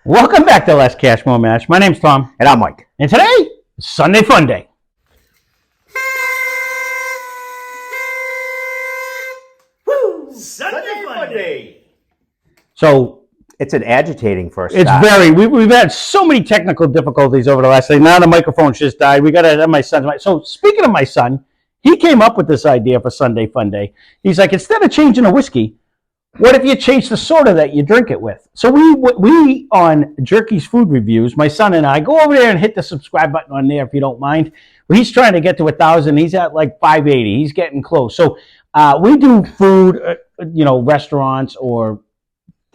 Welcome back to Less Cash, More Mash. My name's Tom. And I'm Mike. And today is Sunday Funday. Woo! Sunday Funday! So, it's an agitating first it's start. very, we've had so many technical difficulties over the last day. Now the microphone just died. We got to have my son's. So, speaking of my son, he came up with this idea for Sunday Funday. He's like, instead of changing a whiskey, what if you change the soda that you drink it with? So we on Jerky's Food Reviews, my son and I, go over there and hit the subscribe button on there if you don't mind. He's trying to get to 1,000. He's at like 580. He's getting close. So we do food, restaurants or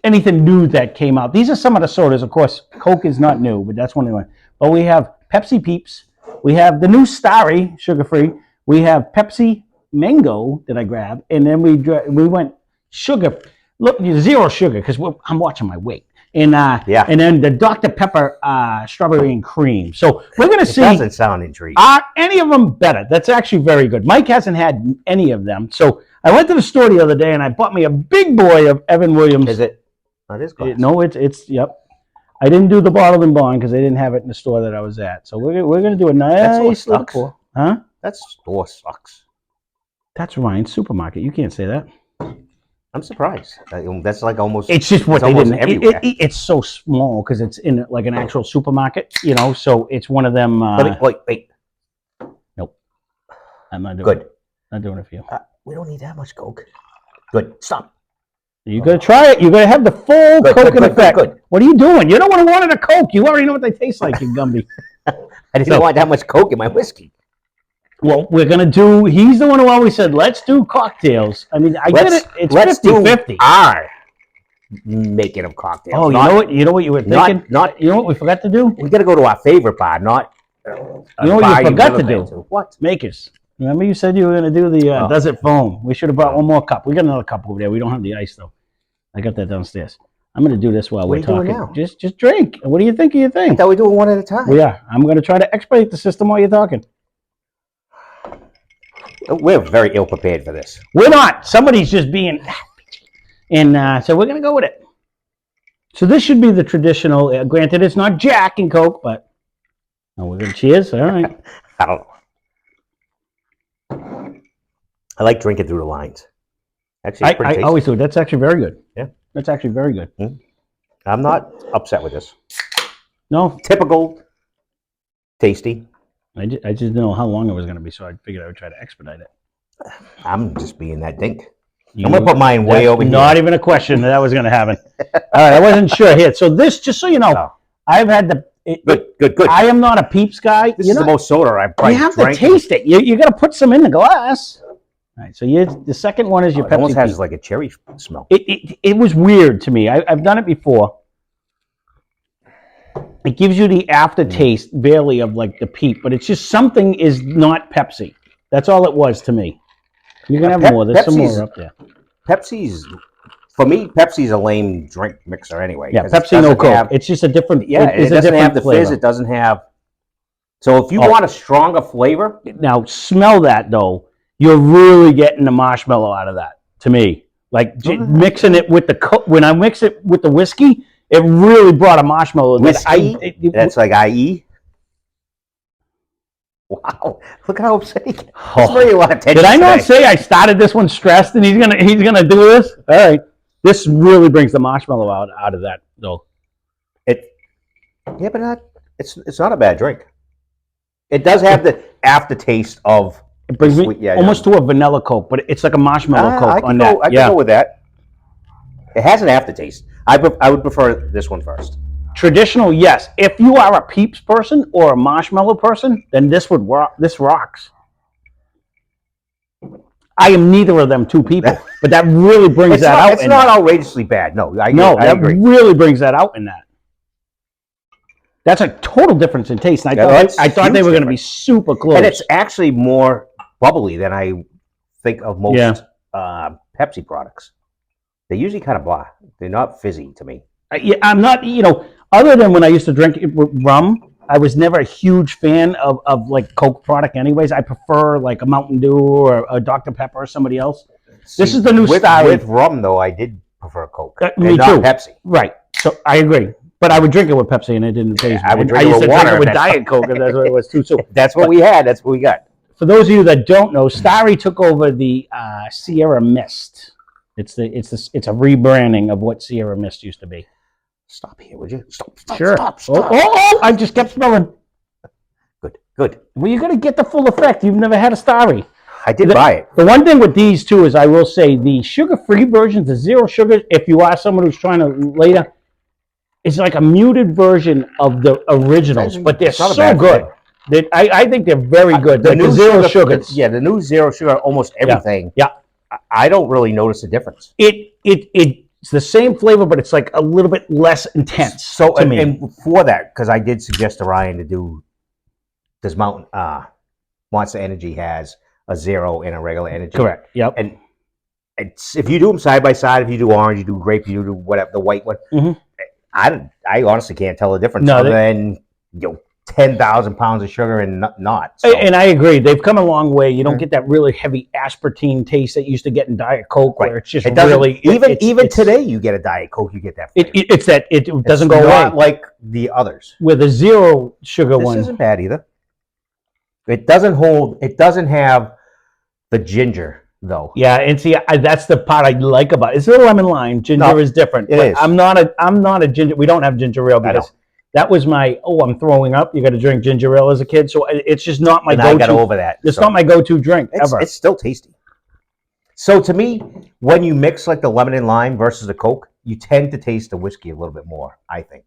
anything new that came out. These are some of the sodas. Of course, Coke is not new, but that's one of them. But we have Pepsi Peeps. We have the new Starry, sugar-free. We have Pepsi Mango that I grabbed. And then we went sugar, look, zero sugar because I'm watching my weight, and then the Dr. Pepper strawberry and cream. So we're gonna see. Doesn't sound intriguing. Are any of them better? That's actually very good. Mike hasn't had any of them, so I went to the store the other day and I bought me a big boy of Evan Williams. Is it? Oh, it is glass. No, it's yep. I didn't do the bottled and bond because they didn't have it in the store that I was at. So we're gonna do a nice little pour. Huh? That store sucks. That's Ryan's Supermarket. You can't say that. I'm surprised. That's like almost. It's just what they didn't. It's so small because it's in like an actual supermarket, So it's one of them. Wait. Nope. I'm not doing Good. it. Not doing it for you. We don't need that much Coke. Good. Stop. You're gonna try it. You're gonna have the full Coke effect. Good. What are you doing? You don't want to want a Coke. You already know what they taste like, you Gumby. I didn't want that much Coke in my whiskey. Well, we're going to do, he's the one who always said, let's do cocktails. I mean, I get it. It's 50-50. Our making of cocktails. Oh, you know what you were thinking? You know what we forgot to do? We got to go to our favorite bar, not you know what you forgot to do? What? Makers. Remember you said you were going to do the Does It Foam. We should have brought one more cup. We got another cup over there. We don't have the ice, though. I got that downstairs. I'm going to do this while we're talking. Now? Just drink. What do you think of your thing? I thought we were doing one at a time. We are. I'm going to try to expedite the system while you're talking. We're very ill prepared for this. We're not. Somebody's just being, and so we're gonna go with it. So this should be the traditional. Granted, it's not Jack and Coke, but we're gonna cheers. All right. I don't know. I like drinking through the lines. Actually, I always do. That's actually very good. Yeah, that's actually very good. I'm not upset with this. No, typical, tasty. I just didn't know how long it was going to be, so I figured I would try to expedite it. I'm just being that dink. I'm going to put mine way over here. Not even a question that was going to happen. All right, I wasn't sure. Here, so this, just so you know, I've had the... Good. I am not a Peeps guy. This is the most soda I've probably drank. You have to taste it. You got to put some in the glass. All right, so the second one is your Pepsi. It almost has like a cherry smell. It was weird to me. I've done it before. It gives you the aftertaste, barely, of like the peep, but it's just something is not Pepsi. That's all it was to me. You're gonna have more. There's some more up there. For me, Pepsi's a lame drink mixer anyway. Yeah, Pepsi no Coke. It's just a different. Yeah, it doesn't have the fizz. It doesn't have. So if you want a stronger flavor, now smell that though. You're really getting the marshmallow out of that. To me, like mixing it with the when I mix it with the whiskey. It really brought a marshmallow. That's like IE. Wow! Look how upset. Did I not say I started this one stressed and he's gonna do this? All right. This really brings the marshmallow out of that though. But it's not a bad drink. It does have the aftertaste of. It brings me almost to a vanilla Coke, but it's like a marshmallow Coke I can go with that. It has an aftertaste. I would prefer this one first. Traditional, yes. If you are a Peeps person or a marshmallow person, then this rocks. I am neither of them two people, but that really brings out. It's not outrageously bad. No, I agree. Really brings that out in that. That's a total difference in taste. And I thought they were going to be super close. And it's actually more bubbly than I think of most Pepsi products. They're usually kind of blah. They're not fizzy to me. I'm not, other than when I used to drink rum, I was never a huge fan of like Coke product anyways. I prefer like a Mountain Dew or a Dr. Pepper or somebody else. This is the new style. With rum, though, I did prefer Coke. Me not too. Pepsi. Right. So I agree. But I would drink it with Pepsi, and it didn't taste. I would drink I it used with to water. drink it with and Diet Coke, and that's what it was too. So that's what we had. That's what we got. for those of you that don't know, Starry took over the Sierra Mist. It's a rebranding of what Sierra Mist used to be. Stop here, would you? Stop. Sure. Stop. Oh! I just kept smelling. Good. Well, you're gonna get the full effect. You've never had a Starry. I did buy it. The one thing with these two is, I will say, the sugar-free versions, the zero sugar. If you are someone who's trying to later, it's like a muted version of the originals, but they're so good. I think they're very good. The new zero sugar. The new zero sugar, almost everything. Yeah. I don't really notice a difference. It's the same flavor, but it's like a little bit less intense. So to me. And for that, because I did suggest to Ryan to do this Monster Energy has a zero and a regular energy. Correct. Yep. And if you do them side by side, if you do orange, you do grape, you do whatever, the white one. Mm-hmm. I honestly can't tell the difference No, other than 10,000 pounds of sugar and not. So. And I agree. They've come a long way. You don't get that really heavy aspartame taste that you used to get in Diet Coke, where it's just really... Even today, you get a Diet Coke, you get that flavor. It doesn't go away. Not like the others. With the zero sugar one. This isn't bad either. It doesn't have the ginger, though. Yeah, and see, that's the part I like about it. It's a lemon lime. Ginger is different. It is. I'm not a ginger. We don't have ginger ale because that was my, I'm throwing up. You got to drink ginger ale as a kid. So it's just not my go-to. I got over that. It's not my go-to drink ever. It's still tasty. So to me, when you mix like the lemon and lime versus the Coke, you tend to taste the whiskey a little bit more, I think,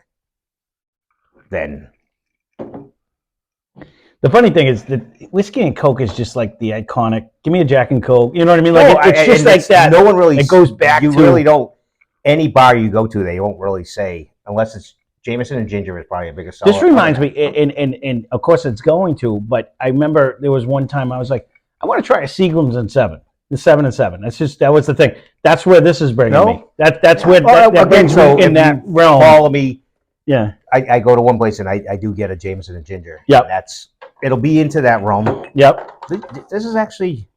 than... The funny thing is that whiskey and Coke is just like the iconic. Give me a Jack and Coke. You know what I mean? Like it's just like that. No one really. It goes back. You really don't. Any bar you go to, they won't really say, unless it's Jameson and ginger is probably a bigger seller. This reminds me, and of course it's going to. But I remember there was one time I was like, I want to try a Seagram's and 7, the 7 and 7. That was the thing. That's where this is bringing me. That's where that brings me in that realm. Follow me. Yeah. I go to one place and I do get a Jameson and ginger. Yep. It'll be into that realm. Yep. This is actually,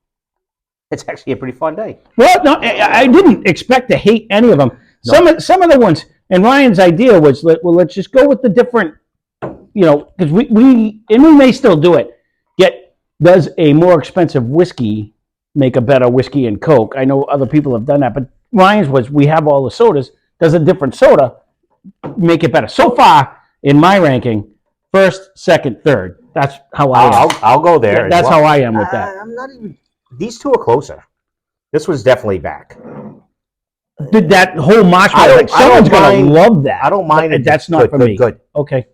it's actually a pretty fun day. Well, no, I didn't expect to hate any of them. No. Some of the ones, and Ryan's idea was, let's just go with the different, because we may still do it. Yet, does a more expensive whiskey make a better whiskey and Coke? I know other people have done that, but Ryan's was, we have all the sodas. Does a different soda make it better? So far, in my ranking, first, second, third. That's how I am. I'll go there. That's how I am with that. I'm not even. These two are closer. This was definitely back. Did that whole marshmallow? Someone's gonna love that. I don't mind it. That's not for me. Good. Okay.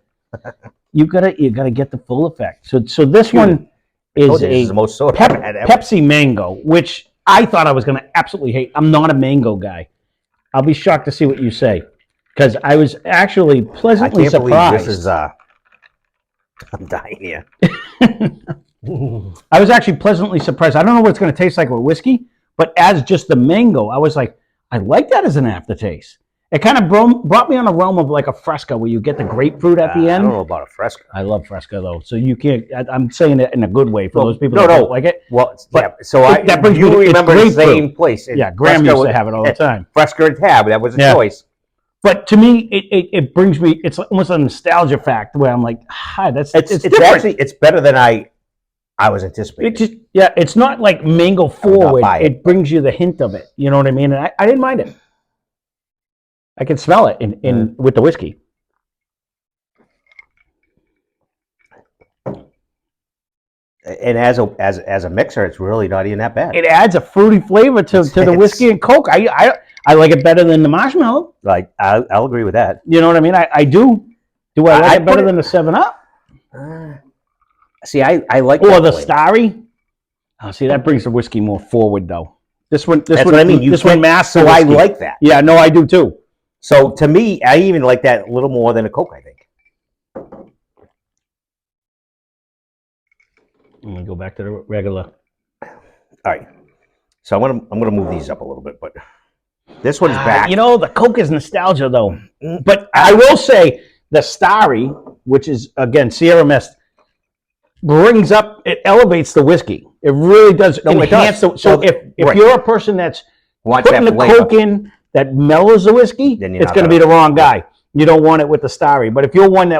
You gotta get the full effect. So this one is the most soda Pepsi Mango, which I thought I was gonna absolutely hate. I'm not a mango guy. I'll be shocked to see what you say, because I was actually pleasantly surprised. I can't believe this is. I'm dying here. I was actually pleasantly surprised. I don't know what it's going to taste like with whiskey, but as just the mango, I was like, I like that as an aftertaste. It kind of brought me on a realm of like a Fresca, where you get the grapefruit at the end. I don't know about a Fresca. I love Fresca though, so you can't. I'm saying it in a good way for those people that don't like it. Well, but so that brings you remember the same place. Yeah, Graham used to have it all the time. Fresca and Tab, that was a choice. But to me, it brings me. It's almost a nostalgia fact where I'm like, hi, it's different. Actually, it's better than I was anticipating. It's not like mango forward. It brings you the hint of it. You know what I mean? And I didn't mind it. I can smell it in with the whiskey. And as a mixer, it's really not even that bad. It adds a fruity flavor to the whiskey and Coke. I like it better than the marshmallow. Like I'll agree with that. You know what I mean? I do. Do I like it better than the 7-Up? See, I like. Or the Starry. Oh, see, that brings the whiskey more forward, though. This one. What I mean. This one masks. So I like that. Yeah, no, I do too. So to me, I even like that a little more than a Coke, I think. I'm gonna go back to the regular. All right. So I'm gonna move these up a little bit, but this one's back. The Coke is nostalgia, though. But I will say the Starry, which is again Sierra Mist, brings up, it elevates the whiskey. It really does enhance the. So if you're a person that's putting the Coke in that mellows the whiskey, it's going to be the wrong guy. You don't want it with the starry. But if you're one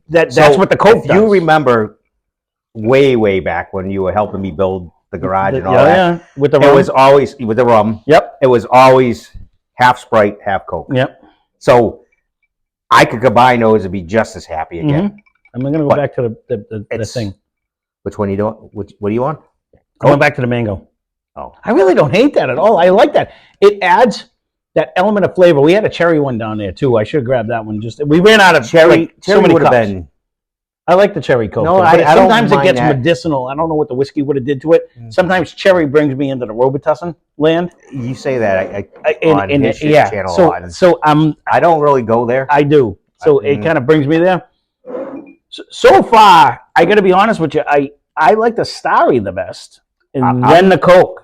that's what the Coke if does. you remember way back when you were helping me build the garage and all that. Yeah, with the rum. It was always with the rum. Yep. It was always half Sprite, half Coke. Yep. So I could combine those and be just as happy again. Mm-hmm. I'm going to go back to the thing. Which one are you doing? What are you on? Going back to the mango. Oh. I really don't hate that at all. I like that. It adds that element of flavor. We had a cherry one down there too. I should have grabbed that one. We ran out of cherry. So many would have cups. been. I like the cherry Coke. No, but I don't sometimes it mind gets that. medicinal. I don't know what the whiskey would have did to it. Sometimes cherry brings me into the Robitussin land. You say that on his yeah. channel So a lot. so I don't really go there. I do. So it kind of brings me there. So far, I got to be honest with you. I like the starry the best, and then the Coke.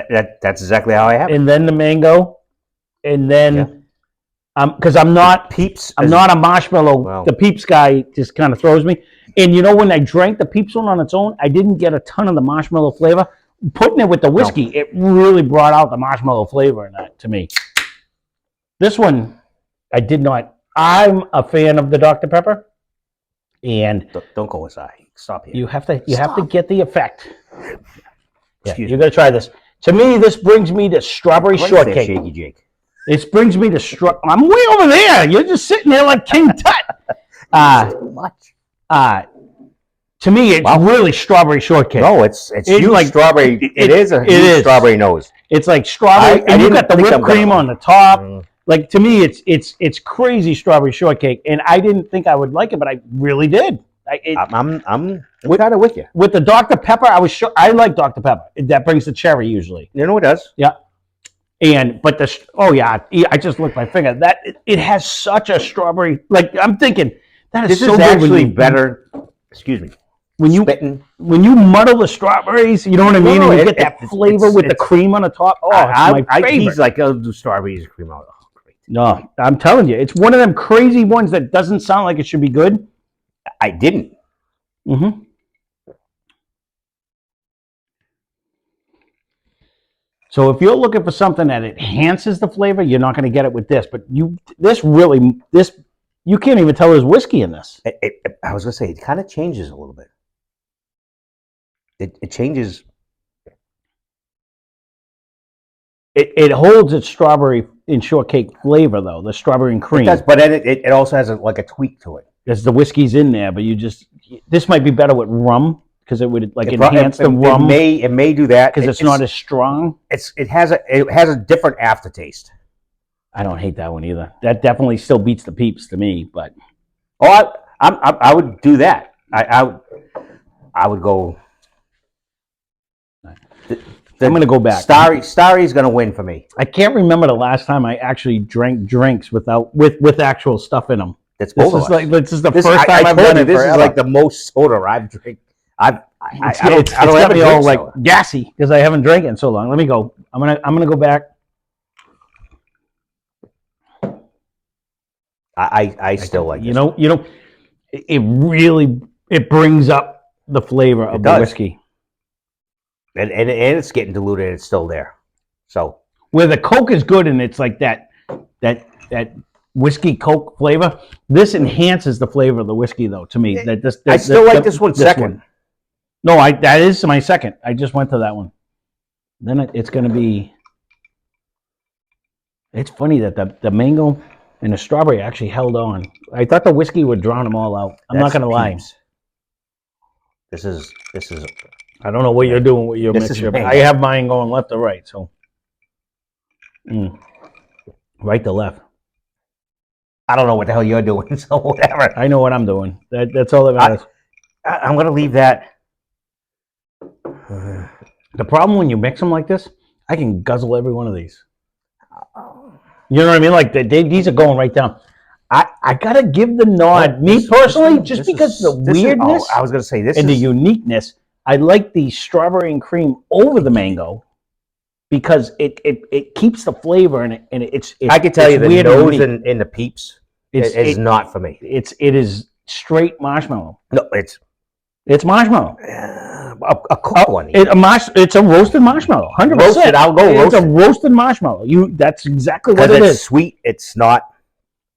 That's exactly how I have it. And then the mango, and then because I'm not Peeps. I'm not a marshmallow. Well. The Peeps guy just kind of throws me. And you know, when I drank the Peeps one on its own, I didn't get a ton of the marshmallow flavor. Putting it with the whiskey, it really brought out the marshmallow flavor in that to me. This one, I did not. I'm a fan of the Dr. Pepper, and don't go inside. Stop here. you have to get the effect. Yeah, Excuse you got to try this. To me, this brings me to strawberry shortcake. Shaky Jake. This brings me to I'm way over there. You're just sitting there like King Tut. Too much. To me, it's really strawberry shortcake. No, it's huge like strawberry. It is a huge strawberry nose. It's like strawberry, and you got the whipped cream on the top. Like to me, it's crazy strawberry shortcake, and I didn't think I would like it, but I really did. I'm kind of with you. With the Dr. Pepper, I like Dr. Pepper. That brings the cherry usually. You know it does. Yeah. But I just looked my finger. That it has such a strawberry. Like I'm thinking that is this so is good actually better. Excuse me. When you muddle the strawberries, you know what I mean, and you get that flavor with the cream on the top. Oh, it's my favorite. He's like, I'll do strawberries and cream out. Oh, great. No, I'm telling you, it's one of them crazy ones that doesn't sound like it should be good. I didn't. Mm-hmm. So if you're looking for something that enhances the flavor, you're not going to get it with this. But you can't even tell there's whiskey in this. I was going to say, it kind of changes a little bit. It changes. It holds its strawberry and shortcake flavor, though, the strawberry and cream. It does, but it also has like a tweak to it. There's the whiskey's in there, but this might be better with rum because it would enhance the rum. It may do that because it's not as strong. It has a different aftertaste. I don't hate that one either. That definitely still beats the Peeps to me, but I would do that. I would go. I'm going to go back. Starry's going to win for me. I can't remember the last time I actually drank drinks with actual stuff in them. This is the first time I've done it. This forever. is like the most soda I've drank. I don't have me all like gassy because I haven't drank it in so long. Let me go. I'm gonna go back. I still like this. You know, it really brings up the flavor of the whiskey. And it's getting diluted and it's still there. So where the Coke is good and it's like that whiskey Coke flavor, this enhances the flavor of the whiskey though to me. I still like this one second. No, that is my second. I just went to that one. Then it's going to be. It's funny that the mango and the strawberry actually held on. I thought the whiskey would drown them all out. I'm not going to lie. This is. I don't know what you're doing with your mixture, but I have mine going left to right. So, right to left. I don't know what the hell you're doing, so whatever. I know what I'm doing. That's all that matters. I'm going to leave that. The problem when you mix them like this, I can guzzle every one of these. You know what I mean? Like these are going right down. I gotta give the nod. Me personally, just because the weirdness. I was going to say this and the uniqueness. I like the strawberry and cream over the mango because it keeps the flavor and it's I can tell you the nose in the Peeps is not for me. It is straight marshmallow. No, it's marshmallow. A cooked one. It's a roasted marshmallow. 100%. Roasted. I'll go roasted. It's a roasted marshmallow. That's exactly what it is. It's sweet. It's not.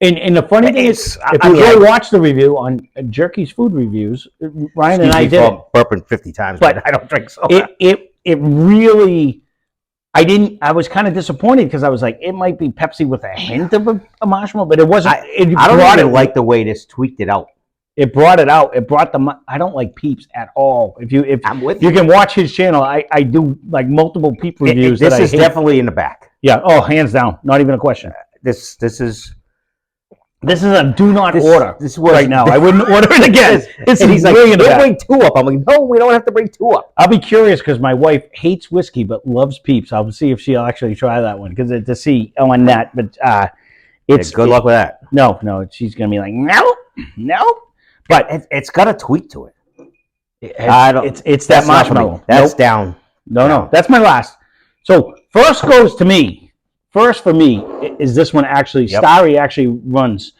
And the funny thing is, if you go watch the review on Jerky's Food Reviews, Ryan and I did it. Burping 50 times, but I don't drink soda. It really, I was kind of disappointed because I was like, it might be Pepsi with a hint of a marshmallow, but it wasn't. I don't even like the way this tweaked it out. It brought it out. It brought I don't like Peeps at all. If you can watch his channel, I do like multiple Peep reviews. This is definitely in the back. Yeah. Oh, hands down. Not even a question. This is a do not order this was, right now. I wouldn't order it again. He's like, we'll bring 2 up. I'm like, no, we don't have to bring 2 up. I'll be curious because my wife hates whiskey but loves Peeps. I'll see if she'll actually try that one because to see on that. But it's good luck with that. No, she's gonna be like, no. But it's got a tweak to it. It's that marshmallow. That's down. No, that's my last. So first goes to me. First for me is this one actually. Yep. Starry actually runs.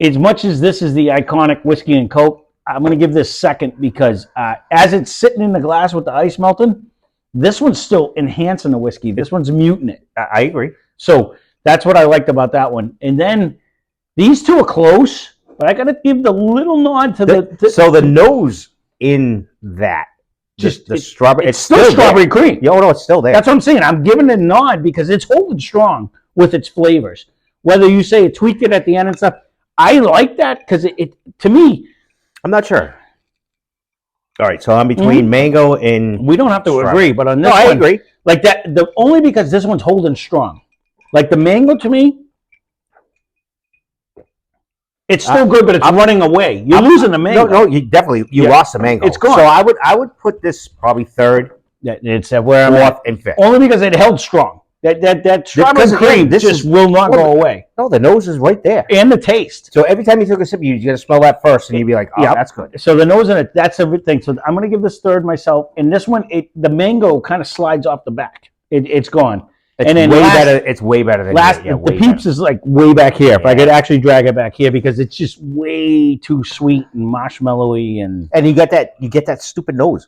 As much as this is the iconic whiskey and Coke, I'm going to give this second because as it's sitting in the glass with the ice melting, this one's still enhancing the whiskey. This one's muting it. I agree. So that's what I liked about that one. And then these two are close, but I got to give the little nod to so the nose in that. Just the strawberry. It's still strawberry cream. Yeah, no, it's still there. That's what I'm saying. I'm giving it a nod because it's holding strong with its flavors. Whether you say it tweaked it at the end and stuff, I like that because it to me. I'm not sure. All right, so I'm between mango and. We don't have to agree, but on this one, I agree. Like that, only because this one's holding strong. Like the mango to me. It's still good, but it's running away. You're losing the mango. No, you definitely lost the mango. It's gone. So I would put this probably third. It's where I'm fourth and fifth. Only because it held strong. That strawberry cream will not go away. No, the nose is right there. And the taste. So every time you took a sip, you got to smell that first, and you'd be like, oh, that's good. So the nose in it, that's everything. So I'm going to give this third myself. And this one, the mango kind of slides off the back. It's gone. And then it's way better than the Peeps is like way back here. If I could actually drag it back here because it's just way too sweet and marshmallowy and you get that stupid nose.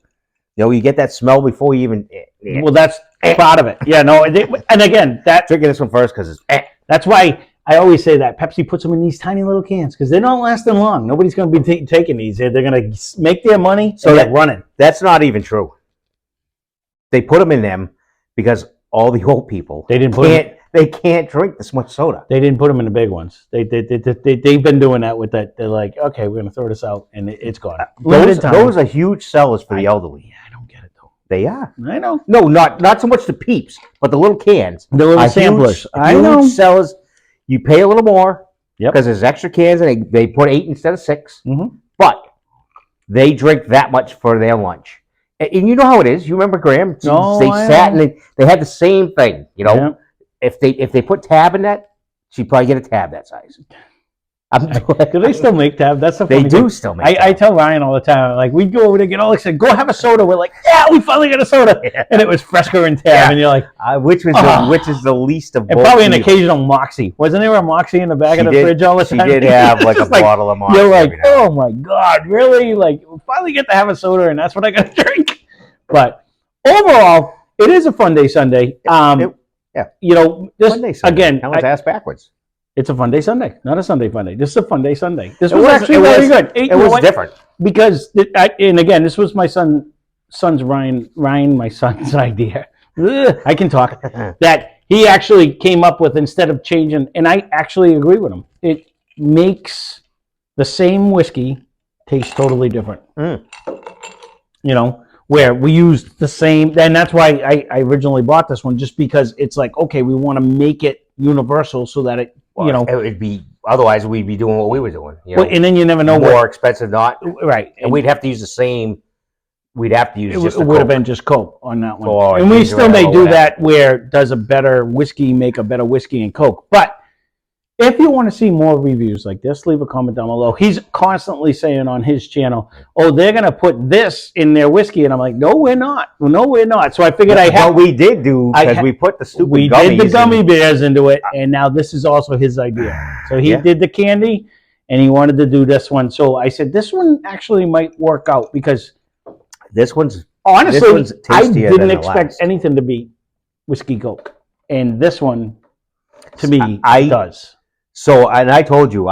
You get that smell before you even. Well, that's part of it. Yeah, no, and again, drinking this one first because it's. That's why I always say that Pepsi puts them in these tiny little cans because they don't last them long. Nobody's going to be taking these. They're going to make their money so they're running. That's not even true. They put them in them because. All the old people they can't drink this much soda. They didn't put them in the big ones. They've been doing that with that. They're like, okay, we're gonna throw this out, and it's gone. Those are huge sellers for the elderly. Yeah, I don't get it though. They are. I know. No, not so much the Peeps, but the little cans, the little samplers. I know. Sellers. You pay a little more because there's extra cans, and they put 8 instead of 6. Mm-hmm. But they drink that much for their lunch. And you know how it is. You remember Graham? They sat and they had the same thing. If they put Tab in that, she'd probably get a Tab that size. Do they still make Tab? That's the funny thing. Do still make Tab. I tell Ryan all the time, like we'd go over to get all excited, go have a soda. We're like, yeah, we finally got a soda, and it was Fresco and Tab, and you're like, which is the least of both. And probably an occasional Moxie. Wasn't there a Moxie in the back of the fridge all the time? She did have like a bottle of Moxie. You're like, oh my god, really? Like, we finally get to have a soda, and that's what I got to drink. But overall, it is a Funday Sunday. This again. I was asked backwards. It's a Funday Sunday, not a Sunday Funday. This is a Funday Sunday. This was actually very good. It was different because, and again, this was my son's Ryan, my son's idea. I can talk. That he actually came up with instead of changing, and I actually agree with him. It makes the same whiskey taste totally different. Where we used the same, and that's why I originally bought this one, just because it's like, okay, we want to make it universal so that it would be, otherwise we'd be doing what we were doing. And then you never know more expensive, not right, and we'd have to use the same. We'd have to use it would have been just Coke on that one, and we still may do that where does a better whiskey make a better whiskey and Coke, but. If you want to see more reviews like this, leave a comment down below. He's constantly saying on his channel, oh, they're going to put this in their whiskey. And I'm like, no, we're not. No, we're not. So I figured What we did do, because we put the stupid gummies. We did the gummy bears into it, and now this is also his idea. So he did the candy, and he wanted to do this one. So I said, this one actually might work out, because this one's honestly, I didn't expect anything to be whiskey Coke. And this one, to me, does. So, and I told you,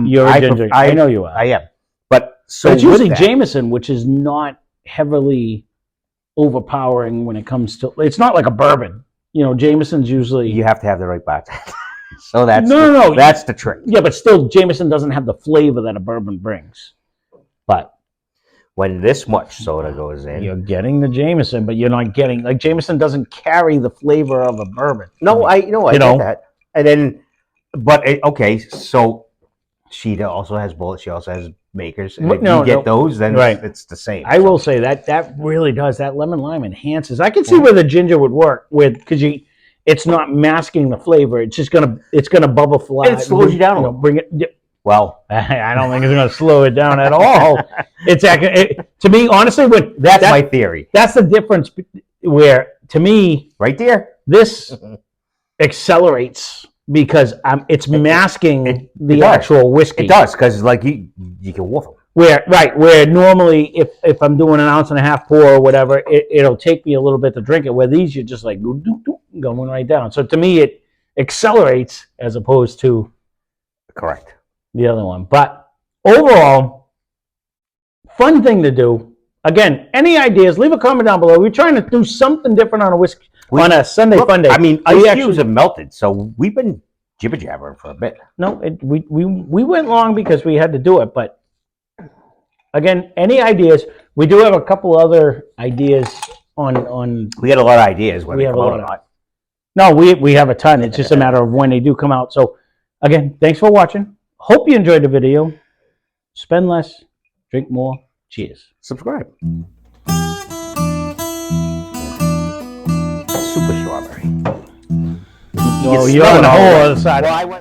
You're a ginger. I know you are. I am. But so it's usually Jameson, which is not heavily overpowering when it comes to. It's not like a bourbon. You know, Jameson's usually. You have to have the right bartender. So that's no. That's the trick. Yeah, but still, Jameson doesn't have the flavor that a bourbon brings. But when this much soda goes in, you're getting the Jameson, but you're not getting like Jameson doesn't carry the flavor of a bourbon. No, I get that. And then, but okay, so she also has bullets. She also has makers. And if you get those, then it's the same. I will say that really does. That lemon lime enhances. I can see where the ginger would work with because it's not masking the flavor. It's just gonna bubble fly. And it slows you down a little. Bring it. Well, I don't think it's gonna slow it down at all. It's to me, honestly, that's my theory. That's the difference. Where to me, right there, this accelerates. Because it's masking the actual whiskey. It does, because like you can wolf them. Where normally if I'm doing an ounce and a half pour or whatever, it'll take me a little bit to drink it. Where these you're just like going right down. So to me it accelerates as opposed to correct the other one. But overall, fun thing to do. Again, any ideas? Leave a comment down below. We're trying to do something different on a whiskey. On a Sunday Funday. I mean, ice cubes have melted, so we've been jibber jabbering for a bit. No, we went long because we had to do it. But again, any ideas? We do have a couple other ideas on. We had a lot of ideas when they come out or not. No, we have a ton. It's just a matter of when they do come out. So again, thanks for watching. Hope you enjoyed the video. Spend less, drink more. Cheers. Subscribe. Super strawberry. Oh, you're on the whole other side. Well,